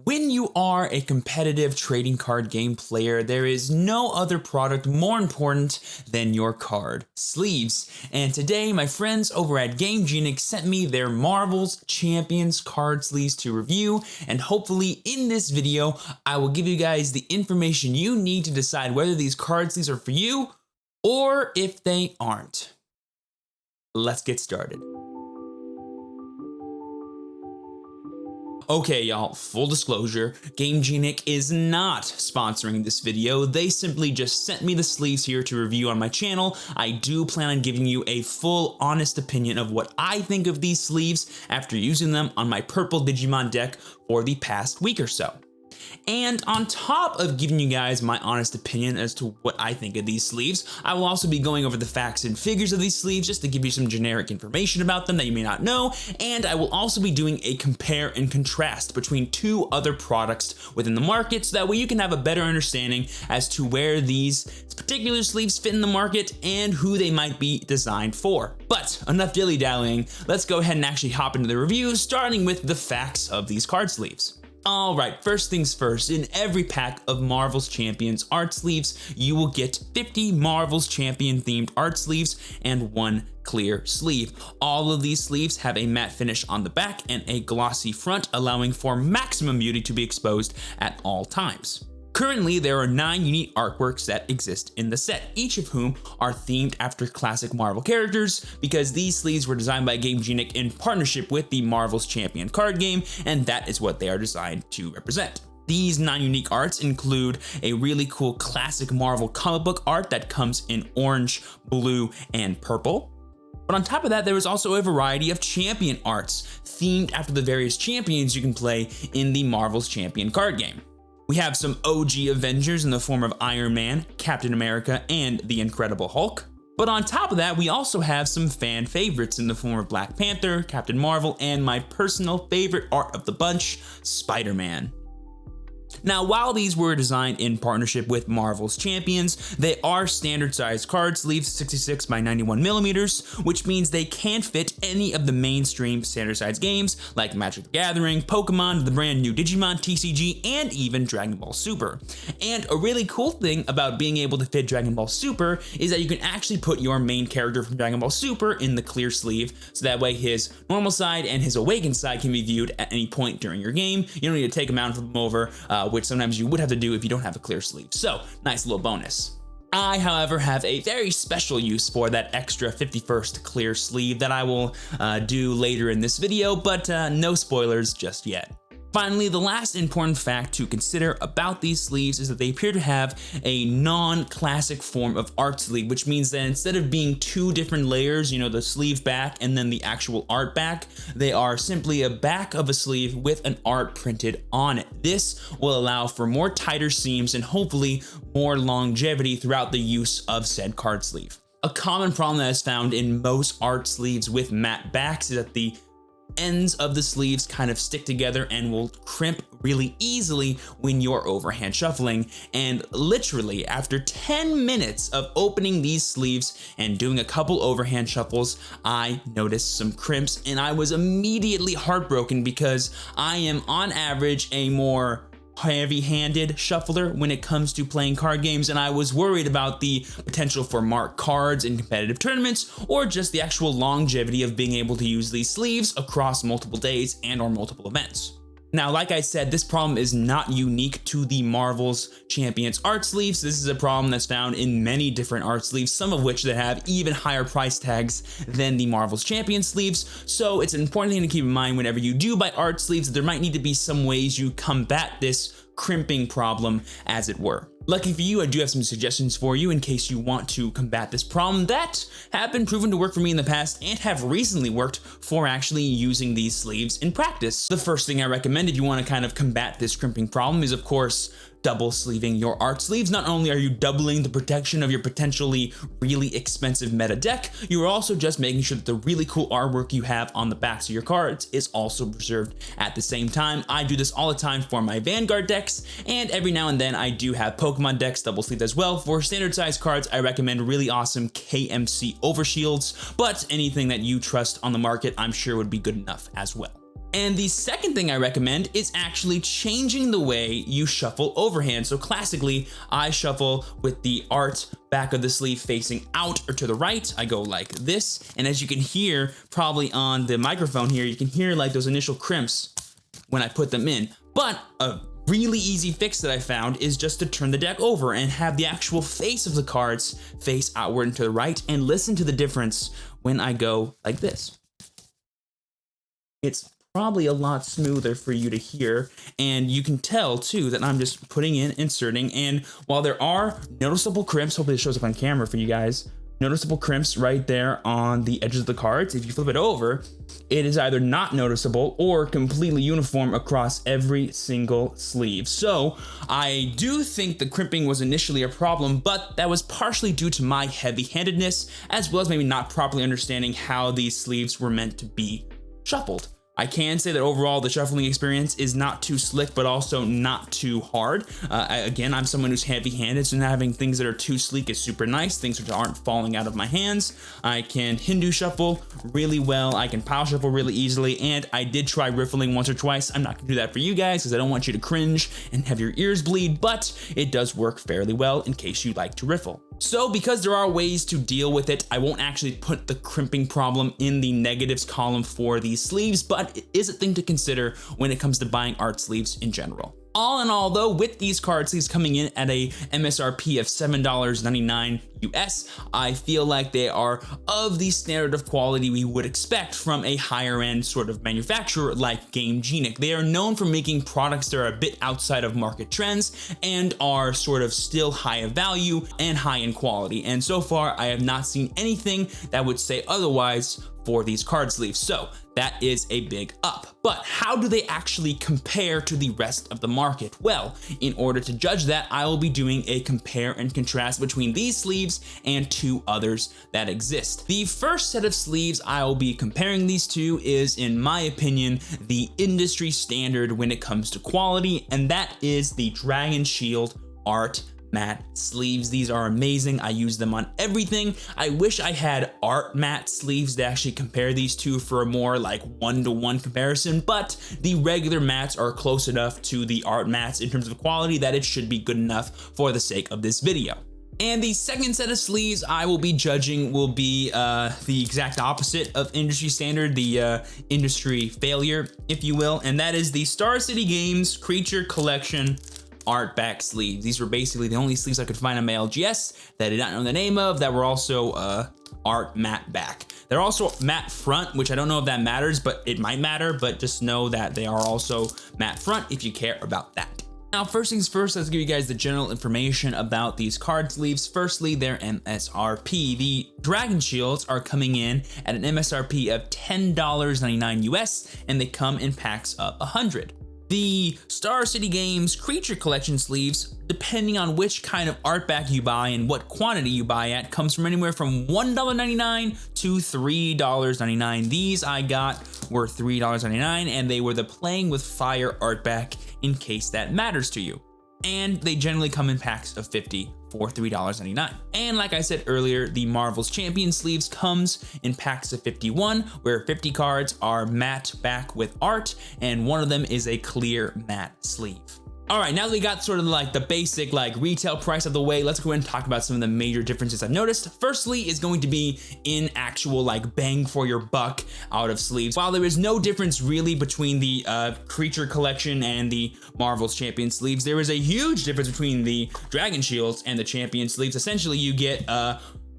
When you are a competitive trading card game player, there is no other product more important than your card sleeves. And today, my friends over at Gamegenic sent me their Marvel's Champions card sleeves to review, and hopefully in this video, I will give you guys the information you need to decide whether these card sleeves are for you or if they aren't. Let's get started. Okay, y'all, full disclosure, Gamegenic is not sponsoring this video. They simply just sent me the sleeves here to review on my channel. I do plan on giving you a full, honest opinion of what I think of these sleeves after using them on my purple Digimon deck for the past week or so. And on top of giving you guys my honest opinion as to what I think of these sleeves, I will also be going over the facts and figures of these sleeves just to give you some generic information about them that you may not know, and I will also be doing a compare and contrast between two other products within the market so that way you can have a better understanding as to where these particular sleeves fit in the market and who they might be designed for. But enough dilly-dallying, let's go ahead and actually hop into the review, starting with the facts of these card sleeves. Alright, first things first, in every pack of Marvel's Champions art sleeves, you will get 50 Marvel's Champion themed art sleeves and one clear sleeve. All of these sleeves have a matte finish on the back and a glossy front, allowing for maximum beauty to be exposed at all times. Currently, there are 9 unique artworks that exist in the set, each of whom are themed after classic Marvel characters, because these sleeves were designed by Gamegenic in partnership with the Marvel's Champion card game, and that is what they are designed to represent. These 9 unique arts include a really cool classic Marvel comic book art that comes in orange, blue, and purple. But on top of that, there is also a variety of champion arts themed after the various champions you can play in the Marvel's Champion card game. We have some OG Avengers in the form of Iron Man, Captain America, and the Incredible Hulk. But on top of that, we also have some fan favorites in the form of Black Panther, Captain Marvel, and my personal favorite art of the bunch, Spider-Man. Now, while these were designed in partnership with Marvel's Champions, they are standard size card sleeves, 66 by 91 millimeters, which means they can fit any of the mainstream standard size games like Magic the Gathering, Pokemon, the brand new Digimon, TCG, and even Dragon Ball Super. And a really cool thing about being able to fit Dragon Ball Super is that you can actually put your main character from Dragon Ball Super in the clear sleeve, so that way his normal side and his awakened side can be viewed at any point during your game. You don't need to take them out and flip them over, which sometimes you would have to do if you don't have a clear sleeve. So, nice little bonus. I, however, have a very special use for that extra 51st clear sleeve that I will do later in this video, but no spoilers just yet. Finally, the last important fact to consider about these sleeves is that they appear to have a non-classic form of art sleeve, which means that instead of being 2 different layers, you know, the sleeve back and then the actual art back, they are simply a back of a sleeve with an art printed on it. This will allow for more tighter seams and hopefully more longevity throughout the use of said card sleeve. A common problem that is found in most art sleeves with matte backs is that the ends of the sleeves kind of stick together and will crimp really easily when you're overhand shuffling. And literally after 10 minutes of opening these sleeves and doing a couple overhand shuffles, I noticed some crimps and I was immediately heartbroken because I am on average a more heavy-handed shuffler when it comes to playing card games, and I was worried about the potential for marked cards in competitive tournaments or just the actual longevity of being able to use these sleeves across multiple days and or multiple events. Now, like I said, this problem is not unique to the Marvel's Champions art sleeves. This is a problem that's found in many different art sleeves, some of which that have even higher price tags than the Marvel's Champions sleeves. So it's an important thing to keep in mind whenever you do buy art sleeves, that there might need to be some ways you combat this crimping problem, as it were. Lucky for you, I do have some suggestions for you in case you want to combat this problem that have been proven to work for me in the past and have recently worked for actually using these sleeves in practice. The first thing I recommend if you want to kind of combat this crimping problem is, of course, double sleeving your art sleeves. Not only are you doubling the protection of your potentially really expensive meta deck, you are also just making sure that the really cool artwork you have on the backs of your cards is also preserved at the same time. I do this all the time for my Vanguard decks, and every now and then I do have Pokemon decks double sleeved as well. For standard size cards, I recommend really awesome KMC overshields, but anything that you trust on the market, I'm sure would be good enough as well. And the second thing I recommend is actually changing the way you shuffle overhand. So classically, I shuffle with the art back of the sleeve facing out or to the right. I go like this. And as you can hear, probably on the microphone here, you can hear like those initial crimps when I put them in. But a really easy fix that I found is just to turn the deck over and have the actual face of the cards face outward and to the right, and listen to the difference when I go like this. It's probably a lot smoother for you to hear, and you can tell too that I'm just putting in, inserting, and while there are noticeable crimps, hopefully it shows up on camera for you guys, noticeable crimps right there on the edges of the cards, if you flip it over, it is either not noticeable or completely uniform across every single sleeve. So I do think the crimping was initially a problem, but that was partially due to my heavy-handedness, as well as maybe not properly understanding how these sleeves were meant to be shuffled. I can say that overall the shuffling experience is not too slick, but also not too hard. Again, I'm someone who's heavy-handed, so not having things that are too sleek is super nice, things which aren't falling out of my hands. I can Hindu shuffle really well, I can pile shuffle really easily, and I did try riffling once or twice. I'm not gonna do that for you guys because I don't want you to cringe and have your ears bleed, but it does work fairly well in case you like to riffle. So because there are ways to deal with it, I won't actually put the crimping problem in the negatives column for these sleeves, but it is a thing to consider when it comes to buying art sleeves in general. All in all though, with these card sleeves coming in at a MSRP of $7.99 US, I feel like they are of the standard of quality we would expect from a higher end sort of manufacturer like Gamegenic. They are known for making products that are a bit outside of market trends and are sort of still high of value and high in quality. And so far, I have not seen anything that would say otherwise for these card sleeves. So that is a big up. But how do they actually compare to the rest of the market? Well, in order to judge that, I will be doing a compare and contrast between these sleeves and two others that exist. The first set of sleeves I will be comparing these to is, in my opinion, the industry standard when it comes to quality, and that is the Dragon Shield Art matte sleeves. These are amazing. I use them on everything. I wish I had art matte sleeves to actually compare these two for a more like one-to-one comparison, but the regular mattes are close enough to the art mattes in terms of quality that it should be good enough for the sake of this video. And the second set of sleeves I will be judging will be the exact opposite of industry standard, the industry failure, if you will, and that is the Star City Games Creature Collection art back sleeves. These were basically the only sleeves I could find on my LGS that I did not know the name of that were also art matte back. They're also matte front, which I don't know if that matters, but it might matter, but just know that they are also matte front if you care about that. Now, first things first, let's give you guys the general information about these card sleeves. Firstly, their MSRP. The Dragon Shields are coming in at an MSRP of $10.99 US, and they come in packs of 100. The Star City Games Creature Collection sleeves, depending on which kind of art back you buy and what quantity you buy at, comes from anywhere from $1.99 to $3.99. These I got were $3.99, and they were the Playing with Fire art back, in case that matters to you. And they generally come in packs of 50 for $3.99. And like I said earlier, the Marvel's Champion sleeves comes in packs of 51, where 50 cards are matte back with art, and one of them is a clear matte sleeve. All right, now that we got sort of like the basic like retail price of the way, let's go ahead and talk about some of the major differences I've noticed. Firstly is going to be in actual like bang for your buck out of sleeves. While there is no difference really between the Creature Collection and the Marvel's Champion sleeves, there is a huge difference between the Dragon Shields and the Champion sleeves. Essentially, you get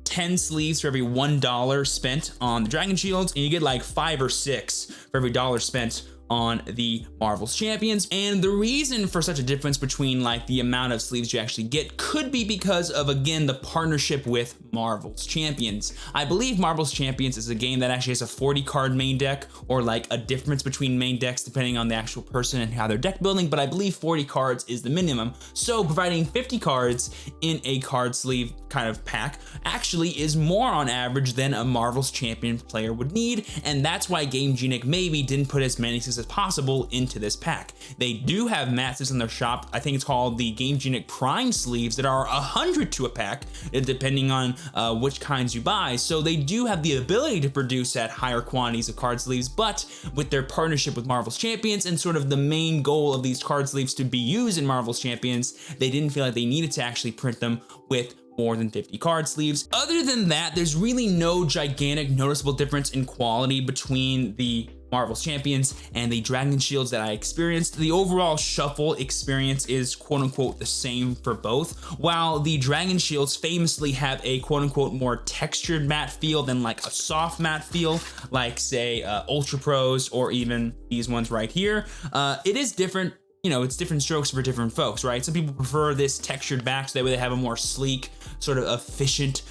10 sleeves for every $1 spent on the Dragon Shields, and you get like 5 or 6 for every $1 spent on the Marvel's Champions. And the reason for such a difference between like the amount of sleeves you actually get could be because of, again, the partnership with Marvel's Champions. I believe Marvel's Champions is a game that actually has a 40 card main deck, or like a difference between main decks depending on the actual person and how they're deck building, but I believe 40 cards is the minimum. So providing 50 cards in a card sleeve kind of pack actually is more on average than a Marvel's Champion player would need, and that's why Gamegenic maybe didn't put as many sleeves as possible into this pack. They do have matte sleeves in their shop. I think it's called the Gamegenic Prime sleeves that are 100 to a pack, depending on which kinds you buy. So they do have the ability to produce at higher quantities of card sleeves, but with their partnership with Marvel's Champions and sort of the main goal of these card sleeves to be used in Marvel's Champions, they didn't feel like they needed to actually print them with more than 50 card sleeves. Other than that, there's really no gigantic noticeable difference in quality between the Marvel's Champions and the Dragon Shields that I experienced. The overall shuffle experience is quote unquote the same for both, while the Dragon Shields famously have a quote unquote more textured matte feel than like a soft matte feel, like say Ultra Pros or even these ones right here. It is different. You know, it's different strokes for different folks, right? Some people prefer this textured back so that way they have a more sleek, sort of efficient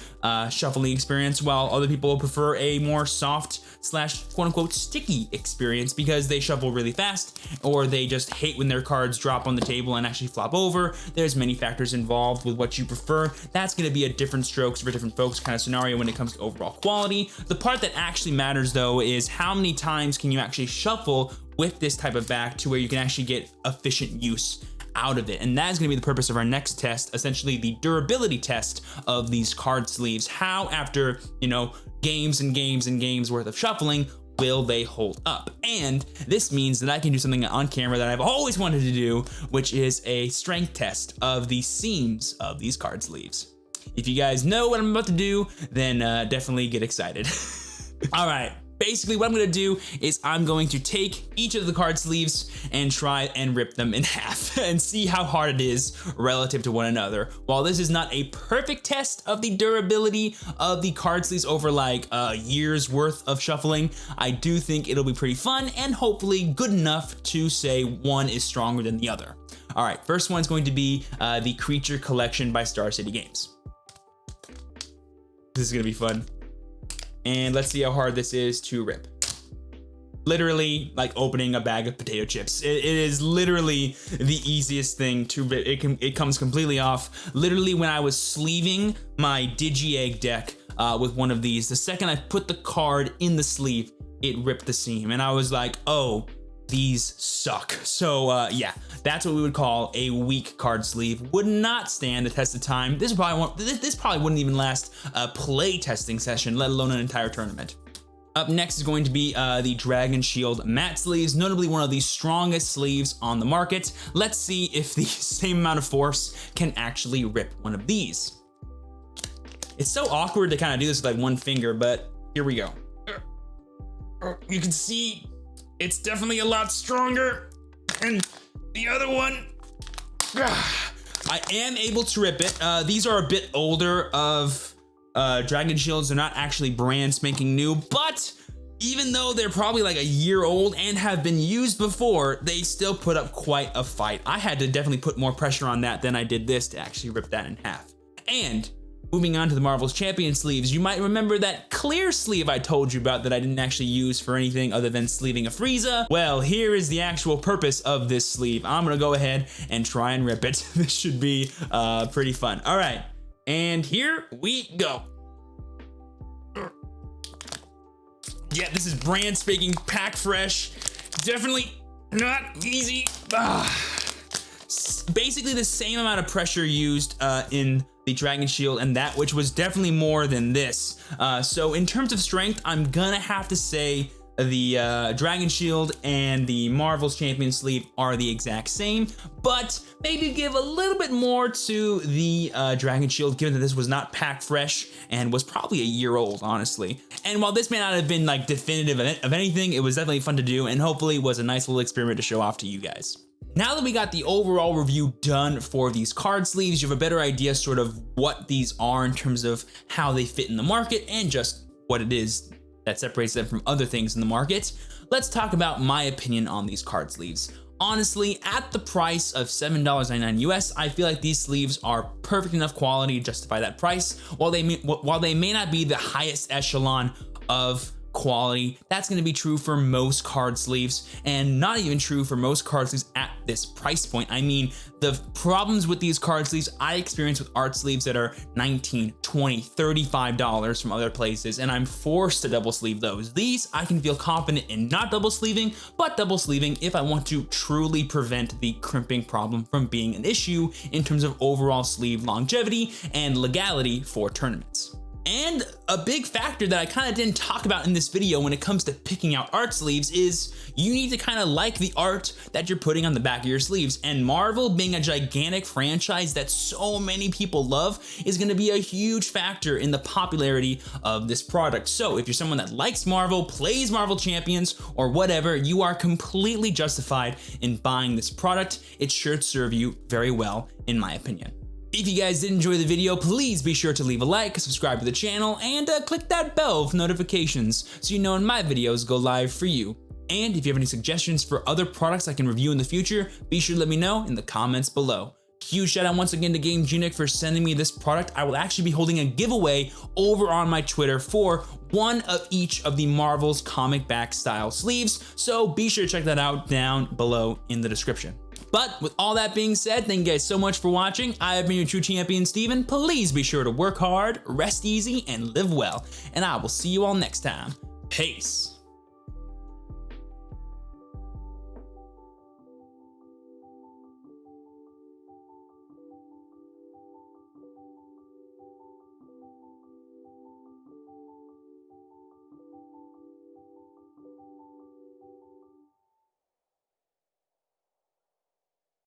shuffling experience, while other people prefer a more soft slash quote unquote sticky experience because they shuffle really fast or they just hate when their cards drop on the table and actually flop over. There's many factors involved with what you prefer. That's going to be a different strokes for different folks kind of scenario when it comes to overall quality. The part that actually matters though is how many times can you actually shuffle with this type of back to where you can actually get efficient use out of it. And that is going to be the purpose of our next test, essentially the durability test of these card sleeves. How after, you know, games and games and games worth of shuffling, will they hold up? And this means that I can do something on camera that I've always wanted to do, which is a strength test of the seams of these card sleeves. If you guys know what I'm about to do, then definitely get excited. All right. Basically, what I'm going to do is I'm going to take each of the card sleeves and try and rip them in half and see how hard it is relative to one another. While this is not a perfect test of the durability of the card sleeves over like a year's worth of shuffling, I do think it'll be pretty fun and hopefully good enough to say one is stronger than the other. All right, first one's going to be the Creature Collection by Star City Games. This is going to be fun. And let's see how hard this is to rip. Literally like opening a bag of potato chips. It is literally the easiest thing to rip. It comes completely off. Literally when I was sleeving my Digi-Egg deck with one of these, the second I put the card in the sleeve, it ripped the seam. And I was like, oh, these suck. So yeah, that's what we would call a weak card sleeve. Would not stand the test of time. This probably wouldn't even last a play testing session, let alone an entire tournament. Up next is going to be the Dragon Shield matte sleeves, notably one of the strongest sleeves on the market. Let's see if the same amount of force can actually rip one of these. It's so awkward to kind of do this with like one finger, but here we go. You can see it's definitely a lot stronger, and the other one, I am able to rip it. These are a bit older of Dragon Shields. They're not actually brand spanking new, but even though they're probably like a year old and have been used before, they still put up quite a fight. I had to definitely put more pressure on that than I did this to actually rip that in half. And moving on to the Marvel's Champion sleeves, you might remember that clear sleeve I told you about that I didn't actually use for anything other than sleeving a Frieza. Well, here is the actual purpose of this sleeve. I'm gonna go ahead and try and rip it. This should be pretty fun. All right, and here we go. Yeah, this is brand spanking pack fresh. Definitely not easy. Basically the same amount of pressure used in the Dragon Shield and that, which was definitely more than this. So in terms of strength, I'm gonna have to say the Dragon Shield and the Marvel's Champion sleeve are the exact same, but maybe give a little bit more to the Dragon Shield, given that this was not pack fresh and was probably a year old, honestly. And while this may not have been like definitive of anything, it was definitely fun to do and hopefully was a nice little experiment to show off to you guys. Now that we got the overall review done for these card sleeves, you have a better idea sort of what these are in terms of how they fit in the market and just what it is that separates them from other things in the market. Let's talk about my opinion on these card sleeves. Honestly, at the price of $7.99 US, I feel like these sleeves are perfect enough quality to justify that price. While they may not be the highest echelon of quality. That's going to be true for most card sleeves, and not even true for most card sleeves at this price point. I mean, the problems with these card sleeves I experience with art sleeves that are $19, $20, $35 from other places, and I'm forced to double sleeve those. These I can feel confident in not double sleeving, but double sleeving if I want to truly prevent the crimping problem from being an issue in terms of overall sleeve longevity and legality for tournaments. And a big factor that I kind of didn't talk about in this video when it comes to picking out art sleeves is you need to kind of like the art that you're putting on the back of your sleeves. And Marvel, being a gigantic franchise that so many people love, is going to be a huge factor in the popularity of this product. So if you're someone that likes Marvel, plays Marvel Champions, or whatever, you are completely justified in buying this product. It should serve you very well, in my opinion. If you guys did enjoy the video, please be sure to leave a like, subscribe to the channel, and click that bell for notifications so you know when my videos go live for you. And if you have any suggestions for other products I can review in the future, be sure to let me know in the comments below. Huge shout out once again to Gamegenic for sending me this product. I will actually be holding a giveaway over on my Twitter for one of each of the Marvel's comic back style sleeves, so be sure to check that out down below in the description. But with all that being said, thank you guys so much for watching. I have been your True Champion Steven. Please be sure to work hard, rest easy, and live well. And I will see you all next time. Peace.